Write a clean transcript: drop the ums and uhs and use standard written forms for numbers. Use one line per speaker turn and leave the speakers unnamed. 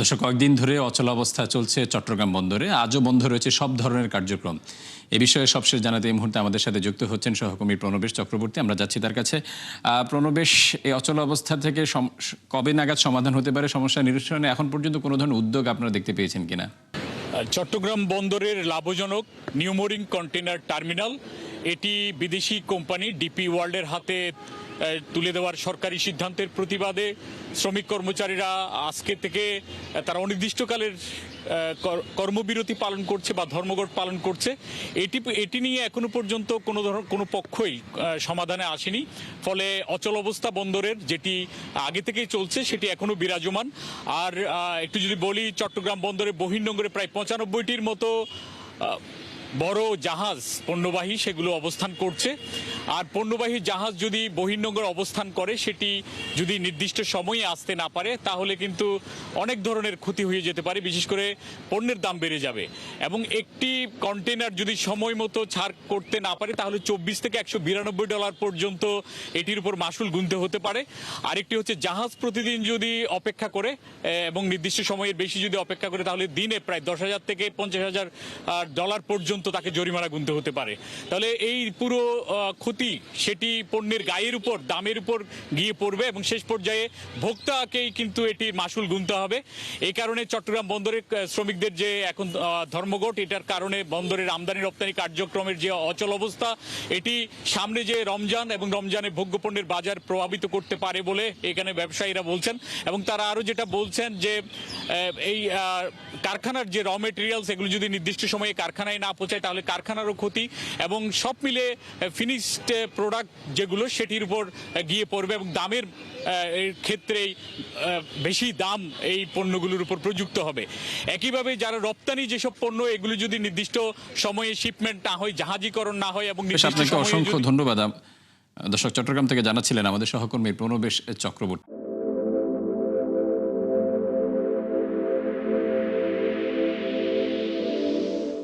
দর্শক, কয়েকদিন ধরে অচলাবস্থা চলছে চট্টগ্রাম বন্দরে। আজও বন্ধ রয়েছে সব ধরনের কার্যক্রম। এ বিষয়ে সবশেষ জানাতে এই মুহূর্তে আমাদের সাথে যুক্ত হচ্ছেন সহকর্মী প্রণবেশ চক্রবর্তী। আমরা যাচ্ছি তার কাছে। প্রণবেশ, এই অচলাবস্থা থেকে কবে নাগাদ সমাধান হতে পারে? সমস্যা নিরসনে এখন পর্যন্ত কোনো ধরনের উদ্যোগ আপনারা দেখতে পেয়েছেন কিনা?
চট্টগ্রাম বন্দরের লাভজনক নিউমোরিং কন্টেনার টার্মিনাল এটি বিদেশি কোম্পানি ডিপি ওয়ার্ল্ডের হাতে তুলে দেওয়ার সরকারি সিদ্ধান্তের প্রতিবাদে শ্রমিক কর্মচারীরা আজকে থেকে তারা অনির্দিষ্টকালের কর্মবিরতি পালন করছে বা ধর্মঘট পালন করছে। এটি নিয়ে এখনো পর্যন্ত কোনো পক্ষই সমাধানে আসেনি। ফলে অচল অবস্থা বন্দরের যেটি আগে থেকেই চলছে সেটি এখনো বিরাজমান। আর একটু যদি বলি, চট্টগ্রাম বন্দরের বহির্নোঙরে প্রায় 95টির মতো বড় জাহাজ পণ্যবাহী সেগুলো অবস্থান করছে। আর পণ্যবাহী জাহাজ যদি বহির্নোঙরে অবস্থান করে, সেটি যদি নির্দিষ্ট সময়ে আসতে না পারে, তাহলে কিন্তু অনেক ধরনের ক্ষতি হয়ে যেতে পারে। বিশেষ করে পণ্যের দাম বেড়ে যাবে এবং একটি কন্টেনার যদি সময় মতো ছাড় করতে না পারে, তাহলে $24 থেকে $192 পর্যন্ত এটির উপর মাসুল গুনতে হতে পারে। আরেকটি হচ্ছে, জাহাজ প্রতিদিন যদি অপেক্ষা করে এবং নির্দিষ্ট সময়ের বেশি যদি অপেক্ষা করে, তাহলে দিনে প্রায় $10,000 থেকে $50,000 পর্যন্ত তাকে জরিমানা গুনতে হতে পারে। তাহলে এই পুরো ক্ষতি সেটি পণ্যের গায়ের উপর, দামের উপর গিয়ে পড়বে এবং শেষ পর্যায়ে ভোক্তাকেই কিন্তু এটির মাসুল গুনতে হবে। এই কারণে চট্টগ্রাম বন্দরের শ্রমিকদের যে এখন ধর্মঘট, এটার কারণে বন্দরের আমদানি রপ্তানি কার্যক্রমের যে অচল অবস্থা, এটি সামনে যে রমজান এবং রমজানে ভোগ্যপণ্যের বাজার প্রভাবিত করতে পারে বলে এখানে ব্যবসায়ীরা বলছেন। এবং তারা আরও যেটা বলছেন যে এই কারখানার যে র মেটেরিয়ালস, এগুলো যদি নির্দিষ্ট সময়ে কারখানায় না পৌঁছায়, তাহলে কারখানারও ক্ষতি এবং সব মিলে ফিনিশড প্রোডাক্ট যেগুলো সেটির উপর গিয়ে পড়বে এবং দামের ক্ষেত্রেই বেশি দাম এই পণ্যগুলোর উপর প্রযুক্ত হবে। একইভাবে যারা রপ্তানি যেসব পণ্য, এগুলো যদি নির্দিষ্ট সময়ে শিপমেন্ট না হয়, জাহাজীকরণ না হয় এবং
আপনাকে অসংখ্য ধন্যবাদ। দর্শক, চট্টগ্রাম থেকে জানাচ্ছিলেন আমাদের সহকর্মী প্রণবেশ চক্রবর্তী।